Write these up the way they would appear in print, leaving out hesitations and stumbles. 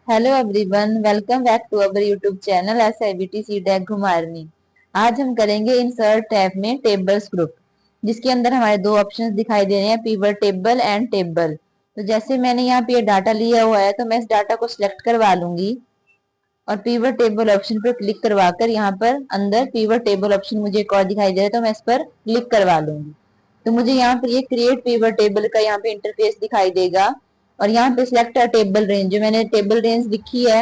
Hello everyone, welcome back to our YouTube channel SIBT CTEC घुमारनी। आज हम करेंगे इंसर्ट टैब में टेबल्स ग्रुप, जिसके अंदर हमारे दो ऑप्शंस दिखाई दे रहे हैं, पिवट टेबल एंड टेबल। तो जैसे मैंने यहाँ पे ये डाटा लिया हुआ है, तो मैं इस डाटा को सिलेक्ट करवा लूंगी और पिवट टेबल ऑप्शन पर क्लिक करवा कर यहाँ पर अंदर पिवट टेबल ऑप्शन मुझे एक और दिखाई दे रहा है, तो मैं इस पर क्लिक करवा लूंगी। तो मुझे यहाँ पर ये क्रिएट पिवट टेबल का यहाँ पे इंटरफेस दिखाई देगा और यहाँ पे सिलेक्ट टेबल रेंज, जो मैंने टेबल रेंज लिखी है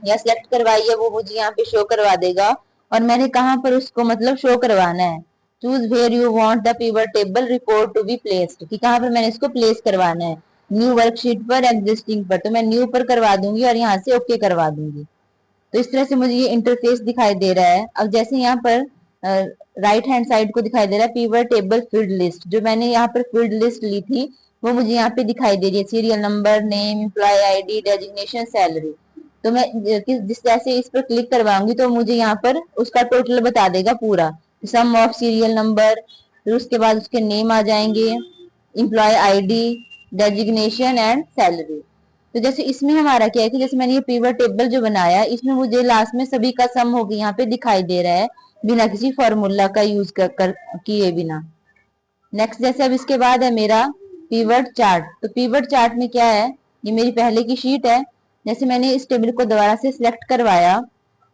या सिलेक्ट करवाई है, वो मुझे यहाँ पे शो करवा देगा। और मैंने कहाँ पर उसको मतलब शो करवाना है, choose where you want the pivot table report to be placed, कि कहाँ पर मैंने इसको प्लेस करवाना है, न्यू वर्कशीट पर, एग्जिस्टिंग पर। तो मैं न्यू पर करवा दूंगी और यहाँ से ओके करवा दूंगी। तो इस तरह से मुझे ये इंटरफेस दिखाई दे रहा है। अब जैसे यहाँ पर राइट हैंड साइड को दिखाई दे रहा है पिवट टेबल फील्ड लिस्ट, जो मैंने यहाँ पर फील्ड लिस्ट ली थी वो मुझे यहाँ पे दिखाई दे रही है, serial number, name, employee ID, designation, salary. तो मैं जिस जैसे इस पर क्लिक करवाऊंगी तो मुझे यहाँ पर उसका टोटल बता देगा पूरा, सम ऑफ सीरियल नंबर, फिर उसके बाद उसके नेम आ जाएंगे, employee ID, designation and salary. तो जैसे इसमें हमारा क्या है कि जैसे मैंने ये पिवट टेबल जो बनाया, इसमें मुझे लास्ट में सभी का सम होकर यहाँ पे दिखाई दे रहा है, बिना किसी फॉर्मूला का यूज कर किए बिना। नेक्स्ट जैसे अब इसके बाद है मेरा पिवट चार्ट। तो पिवट चार्ट में क्या है, ये मेरी पहले की शीट है। जैसे मैंने इस टेबल को दोबारा से सिलेक्ट करवाया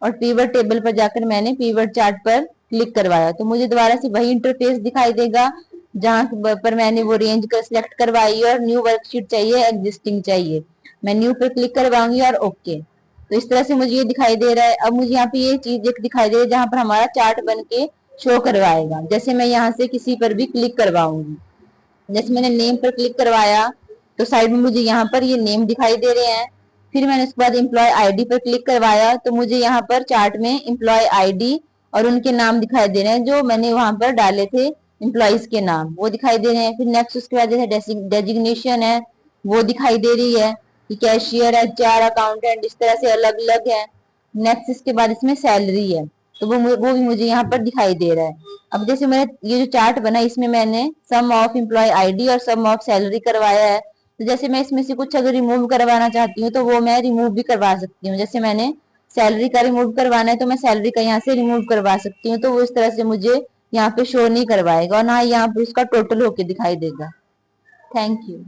और पिवट टेबल पर जाकर मैंने पिवट चार्ट पर क्लिक करवाया, तो मुझे दोबारा से वही इंटरफेस दिखाई देगा जहां पर मैंने वो रेंज कर सिलेक्ट करवाई और न्यू वर्कशीट चाहिए, एग्जिस्टिंग चाहिए। मैं न्यू पर क्लिक करवाऊंगी और ओके। तो इस तरह से मुझे ये दिखाई दे रहा है। अब मुझे यहाँ पे ये चीज एक दिखाई दे रही है जहां पर हमारा चार्ट बन के शो करवाएगा। जैसे मैं यहाँ से किसी पर भी क्लिक करवाऊंगी, जैसे मैंने नेम पर क्लिक करवाया तो साइड में मुझे यहाँ पर ये नेम दिखाई दे रहे हैं। फिर मैंने उसके बाद एम्प्लॉय आईडी पर क्लिक करवाया तो मुझे यहाँ पर चार्ट में एम्प्लॉय आईडी और उनके नाम दिखाई दे रहे हैं, जो मैंने वहां पर डाले थे एम्प्लॉयज के नाम, वो दिखाई दे रहे हैं। फिर नेक्स्ट उसके बाद जैसे डेजिग्नेशन है वो दिखाई दे रही है कि कैशियर, HR, अकाउंटेंट, इस तरह से अलग अलग है। नेक्स्ट इसके बाद इसमें सैलरी है, तो वो भी मुझे यहाँ पर दिखाई दे रहा है। अब जैसे मेरा ये जो चार्ट बना, इसमें मैंने सम ऑफ एम्प्लॉय आईडी और सम ऑफ सैलरी करवाया है। तो जैसे मैं इसमें से कुछ अगर रिमूव करवाना चाहती हूँ तो वो मैं रिमूव भी करवा सकती हूँ। जैसे मैंने सैलरी का रिमूव करवाना है तो मैं सैलरी का यहाँ से रिमूव करवा सकती हूँ, तो वो इस तरह से मुझे यहाँ पे शो नहीं करवाएगा और ना यहाँ पे उसका टोटल होके दिखाई देगा। Thank you.